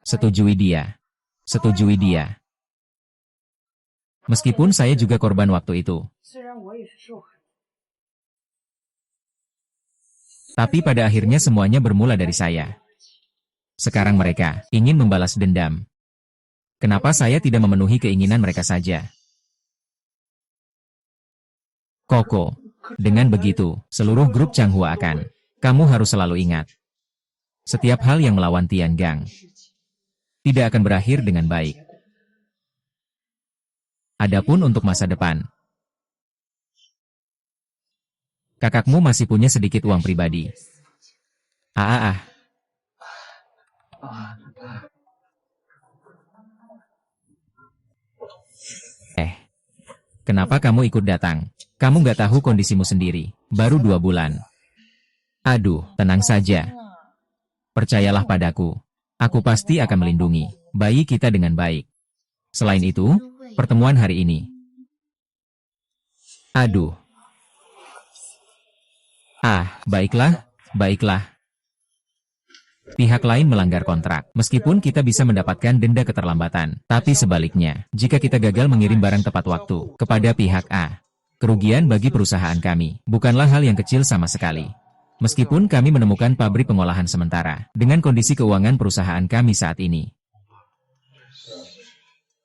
Setujui dia. Setujui dia. Meskipun saya juga korban waktu itu. Tapi pada akhirnya semuanya bermula dari saya. Sekarang mereka ingin membalas dendam. Kenapa saya tidak memenuhi keinginan mereka saja? Koko. Dengan begitu, seluruh grup Changhua akan. Kamu harus selalu ingat. Setiap hal yang melawan Tiangang tidak akan berakhir dengan baik. Adapun untuk masa depan, kakakmu masih punya sedikit uang pribadi. Kenapa kamu ikut datang? Kamu nggak tahu kondisimu sendiri. Baru 2 bulan. Aduh, tenang saja. Percayalah padaku. Aku pasti akan melindungi bayi kita dengan baik. Selain itu, pertemuan hari ini. Aduh. Baiklah, baiklah. Pihak lain melanggar kontrak, meskipun kita bisa mendapatkan denda keterlambatan. Tapi sebaliknya, jika kita gagal mengirim barang tepat waktu kepada pihak A, kerugian bagi perusahaan kami bukanlah hal yang kecil sama sekali. Meskipun kami menemukan pabrik pengolahan sementara, dengan kondisi keuangan perusahaan kami saat ini.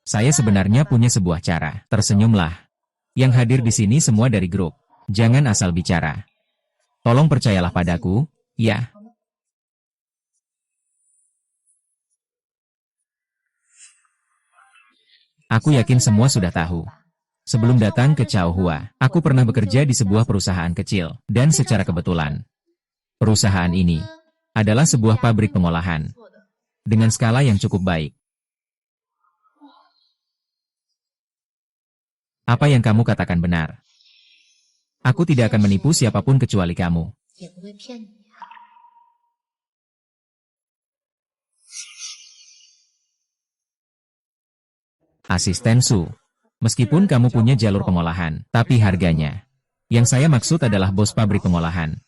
Saya sebenarnya punya sebuah cara. Tersenyumlah. Yang hadir di sini semua dari grup. Jangan asal bicara. Tolong percayalah padaku, ya. Aku yakin semua sudah tahu. Sebelum datang ke Chaohua, aku pernah bekerja di sebuah perusahaan kecil, dan secara kebetulan, perusahaan ini adalah sebuah pabrik pengolahan dengan skala yang cukup baik. Apa yang kamu katakan benar. Aku tidak akan menipu siapapun kecuali kamu. Asisten Su. Meskipun kamu punya jalur pengolahan, tapi harganya. Yang saya maksud adalah bos pabrik pengolahan.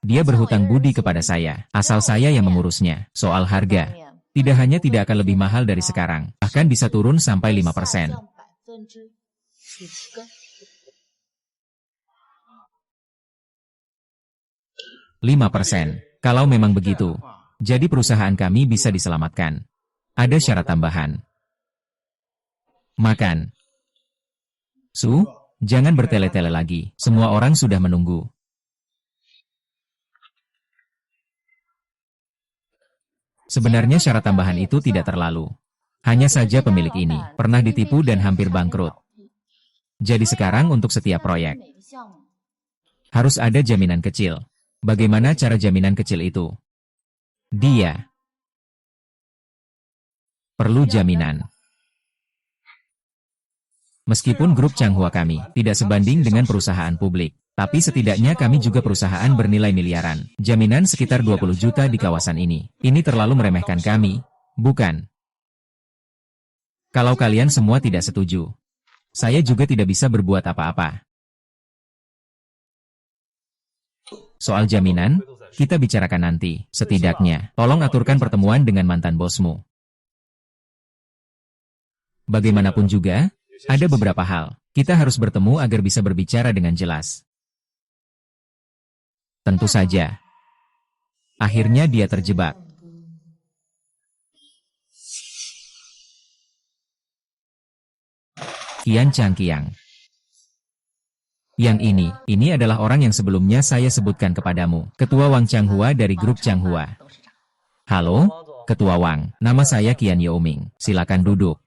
Dia berhutang budi kepada saya, asal saya yang mengurusnya. Soal harga, tidak hanya tidak akan lebih mahal dari sekarang, bahkan bisa turun sampai 5%. 5%. Kalau memang begitu, jadi perusahaan kami bisa diselamatkan. Ada syarat tambahan. Makan. Su, jangan bertele-tele lagi. Semua orang sudah menunggu. Sebenarnya syarat tambahan itu tidak terlalu. Hanya saja pemilik ini pernah ditipu dan hampir bangkrut. Jadi sekarang untuk setiap proyek, harus ada jaminan kecil. Bagaimana cara jaminan kecil itu? Dia perlu jaminan. Meskipun grup Changhua kami tidak sebanding dengan perusahaan publik, tapi setidaknya kami juga perusahaan bernilai miliaran. Jaminan sekitar 20 juta di kawasan ini. Ini terlalu meremehkan kami, bukan? Kalau kalian semua tidak setuju, saya juga tidak bisa berbuat apa-apa. Soal jaminan, kita bicarakan nanti. Setidaknya, tolong aturkan pertemuan dengan mantan bosmu. Bagaimanapun juga, ada beberapa hal. Kita harus bertemu agar bisa berbicara dengan jelas. Tentu saja. Akhirnya dia terjebak. Qian Changqiang. Yang ini adalah orang yang sebelumnya saya sebutkan kepadamu. Ketua Wang Changhua dari grup Changhua. Halo, Ketua Wang. Nama saya Qian Youming. Silakan duduk.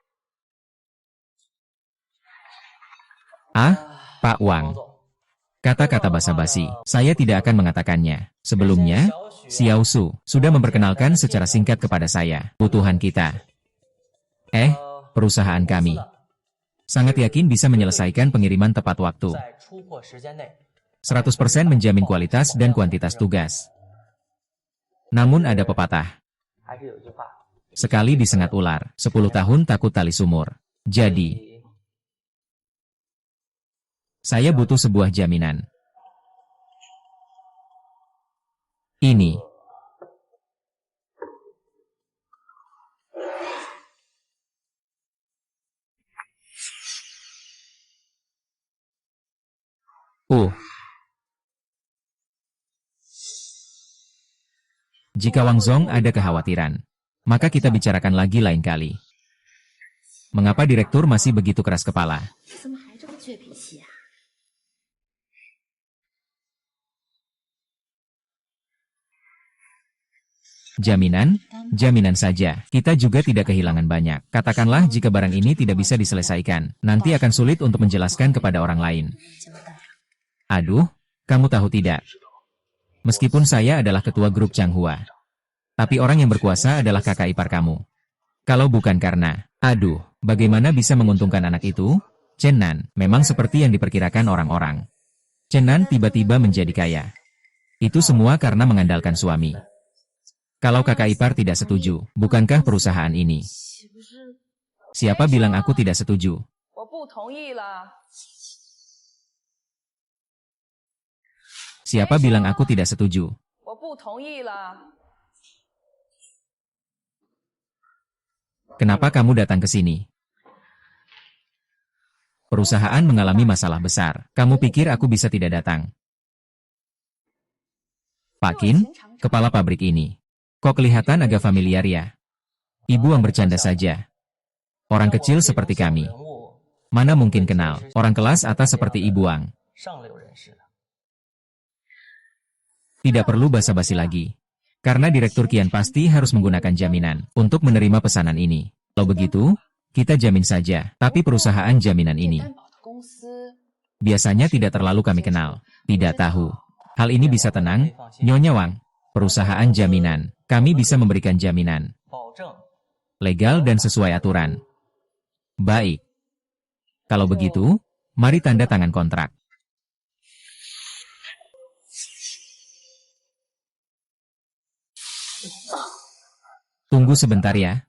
Pak Wang. Kata-kata basa-basi, saya tidak akan mengatakannya. Sebelumnya, Xiao Su sudah memperkenalkan secara singkat kepada saya kebutuhan kita. Perusahaan kami sangat yakin bisa menyelesaikan pengiriman tepat waktu. 100% menjamin kualitas dan kuantitas tugas. Namun ada pepatah. Sekali disengat ular, 10 tahun takut tali sumur. Jadi, saya butuh sebuah jaminan. Ini. Jika Wang Zong ada kekhawatiran, maka kita bicarakan lagi lain kali. Mengapa direktur masih begitu keras kepala? Jaminan saja. Kita juga tidak kehilangan banyak. Katakanlah jika barang ini tidak bisa diselesaikan, nanti akan sulit untuk menjelaskan kepada orang lain. Aduh, kamu tahu tidak? Meskipun saya adalah ketua grup Changhua, tapi orang yang berkuasa adalah kakak ipar kamu. Kalau bukan karena, bagaimana bisa menguntungkan anak itu? Chen Nan, memang seperti yang diperkirakan orang-orang. Chen Nan tiba-tiba menjadi kaya. Itu semua karena mengandalkan suami. Kalau kakak ipar tidak setuju, bukankah perusahaan ini? Siapa bilang aku tidak setuju? Siapa bilang aku tidak setuju? Kenapa kamu datang ke sini? Perusahaan mengalami masalah besar. Kamu pikir aku bisa tidak datang? Pak Qin, kepala pabrik ini. Kok kelihatan agak familiar ya? Ibu yang bercanda saja. Orang kecil seperti kami. Mana mungkin kenal orang kelas atas seperti Ibu Wang? Tidak perlu basa-basi lagi. Karena Direktur Qian pasti harus menggunakan jaminan untuk menerima pesanan ini. Kalau begitu, kita jamin saja. Tapi perusahaan jaminan ini biasanya tidak terlalu kami kenal. Tidak tahu. Hal ini bisa tenang, Nyonya Wang. Perusahaan jaminan. Kami bisa memberikan jaminan. Legal dan sesuai aturan. Baik. Kalau begitu, mari tanda tangan kontrak. Tunggu sebentar ya.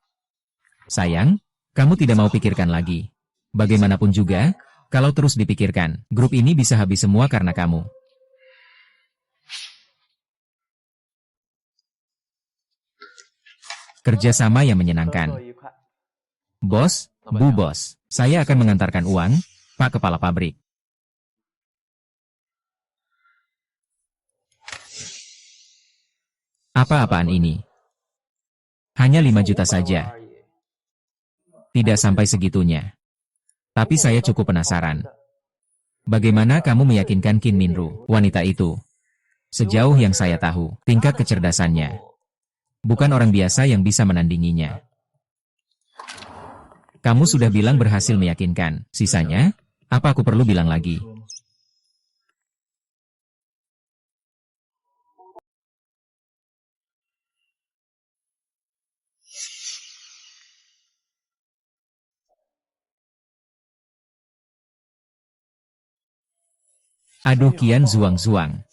Sayang, kamu tidak mau pikirkan lagi. Bagaimanapun juga, kalau terus dipikirkan, grup ini bisa habis semua karena kamu. Kerjasama yang menyenangkan. Bos, Bu Bos, saya akan mengantarkan uang, Pak Kepala Pabrik. Apa-apaan ini? Hanya 5 juta saja. Tidak sampai segitunya. Tapi saya cukup penasaran. Bagaimana kamu meyakinkan Qin Minru, wanita itu? Sejauh yang saya tahu, tingkat kecerdasannya bukan orang biasa yang bisa menandinginya. Kamu sudah bilang berhasil meyakinkan. Sisanya, apa aku perlu bilang lagi? Aduh Qian Zuang.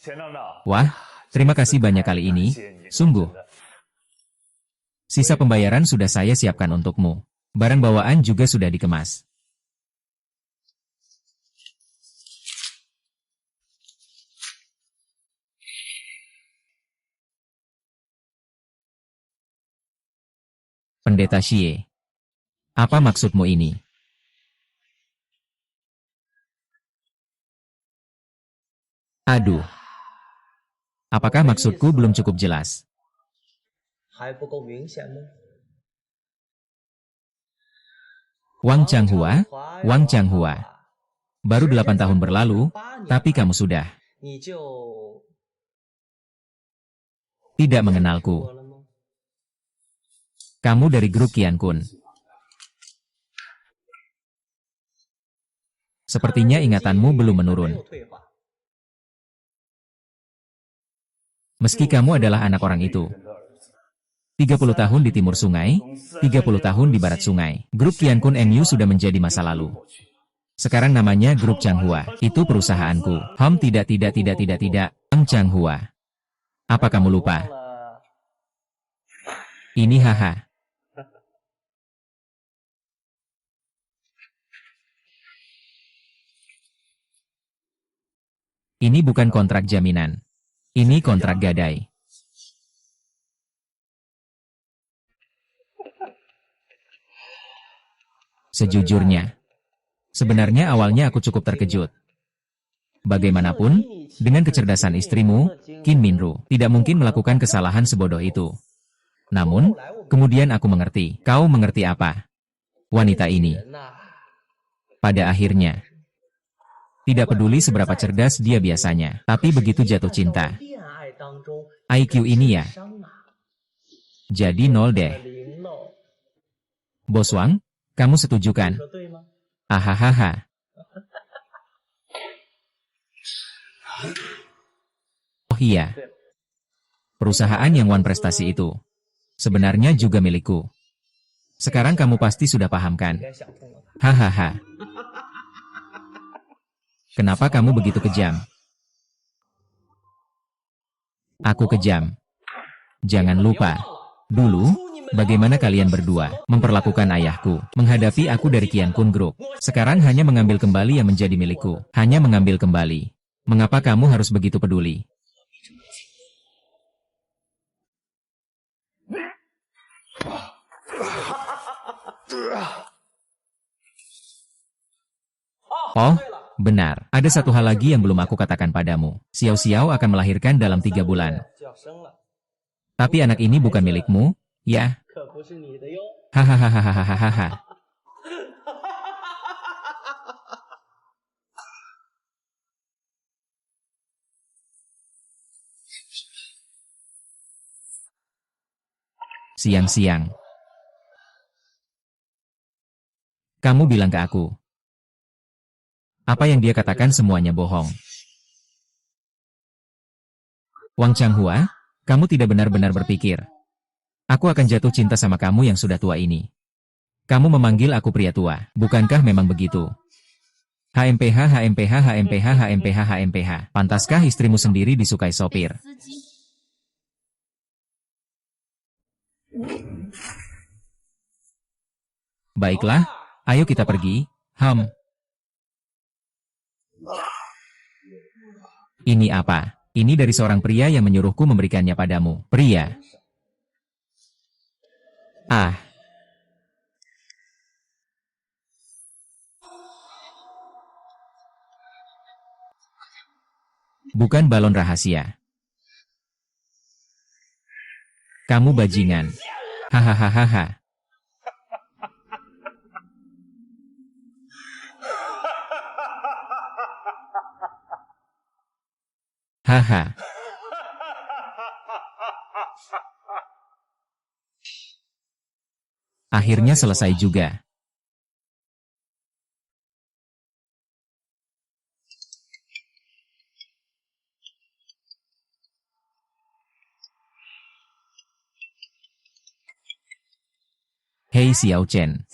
Wah, terima kasih banyak kali ini. Sungguh. Sisa pembayaran sudah saya siapkan untukmu. Barang bawaan juga sudah dikemas. Pendeta Xie. Apa maksudmu ini? Aduh. Apakah maksudku belum cukup jelas? Wang Changhua. Baru 8 tahun berlalu, tapi kamu sudah tidak mengenalku. Kamu dari grup Qian Kun. Sepertinya ingatanmu belum menurun. Meski kamu adalah anak orang itu. 30 tahun di timur sungai, 30 tahun di barat sungai. Grup Qiankun NU sudah menjadi masa lalu. Sekarang namanya Grup Changhua. Itu perusahaanku. Tidak. Ang Changhua. Apa kamu lupa? Ini haha. Ini bukan kontrak jaminan. Ini kontrak gadai. Sejujurnya, sebenarnya awalnya aku cukup terkejut. Bagaimanapun, dengan kecerdasan istrimu, Qin Minru, tidak mungkin melakukan kesalahan sebodoh itu. Namun, kemudian aku mengerti. Kau mengerti apa? Wanita ini. Pada akhirnya, tidak peduli seberapa cerdas dia biasanya, tapi begitu jatuh cinta. IQ ini ya. Jadi 0 deh. Bos Wang, kamu setuju kan? Ahahaha. Oh iya. Perusahaan yang Wan prestasi itu sebenarnya juga milikku. Sekarang kamu pasti sudah paham kan? Hahaha. Kenapa kamu begitu kejam? Aku kejam. Jangan lupa. Dulu, bagaimana kalian berdua memperlakukan ayahku, menghadapi aku dari Qiankun Group. Sekarang hanya mengambil kembali yang menjadi milikku. Hanya mengambil kembali. Mengapa kamu harus begitu peduli? Oh, benar. Ada satu hal lagi yang belum aku katakan padamu. Xiao Xiao akan melahirkan dalam 3 bulan. Tapi anak ini bukan milikmu, ya? Hahaha. Siang-siang. Kamu bilang ke aku. Apa yang dia katakan semuanya bohong. Wang Changhua, kamu tidak benar-benar berpikir. Aku akan jatuh cinta sama kamu yang sudah tua ini. Kamu memanggil aku pria tua, bukankah memang begitu? HMPH. Pantaskah istrimu sendiri disukai sopir? Baiklah, ayo kita pergi. Ini apa? Ini dari seorang pria yang menyuruhku memberikannya padamu. Pria. Ah. Bukan balon rahasia. Kamu bajingan. Hahaha. Haha. Akhirnya selesai juga. Hei Xiao Chen.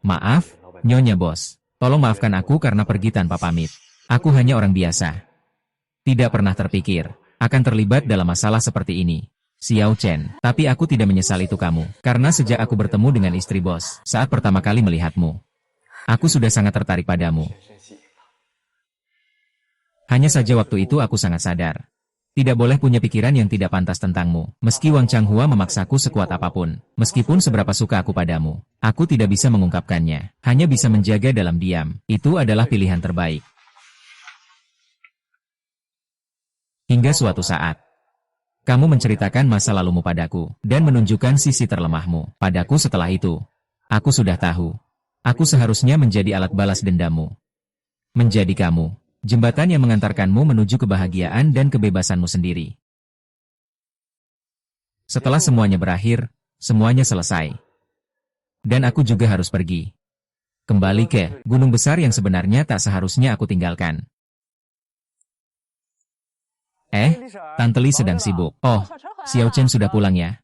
Maaf, Nyonya Bos. Tolong maafkan aku karena pergi tanpa pamit. Aku hanya orang biasa. Tidak pernah terpikir akan terlibat dalam masalah seperti ini. Xiao Chen, tapi aku tidak menyesal itu kamu. Karena sejak aku bertemu dengan istri bos, saat pertama kali melihatmu, aku sudah sangat tertarik padamu. Hanya saja waktu itu aku sangat sadar. Tidak boleh punya pikiran yang tidak pantas tentangmu. Meski Wang Changhua memaksaku sekuat apapun, meskipun seberapa suka aku padamu, aku tidak bisa mengungkapkannya. Hanya bisa menjaga dalam diam. Itu adalah pilihan terbaik. Hingga suatu saat, kamu menceritakan masa lalumu padaku, dan menunjukkan sisi terlemahmu. Padaku setelah itu, aku sudah tahu. Aku seharusnya menjadi alat balas dendammu. Menjadi kamu. Jembatan yang mengantarkanmu menuju kebahagiaan dan kebebasanmu sendiri. Setelah semuanya berakhir, semuanya selesai. Dan aku juga harus pergi. Kembali ke gunung besar yang sebenarnya tak seharusnya aku tinggalkan. Tante Li sedang sibuk. Oh, Xiao Chen sudah pulang ya.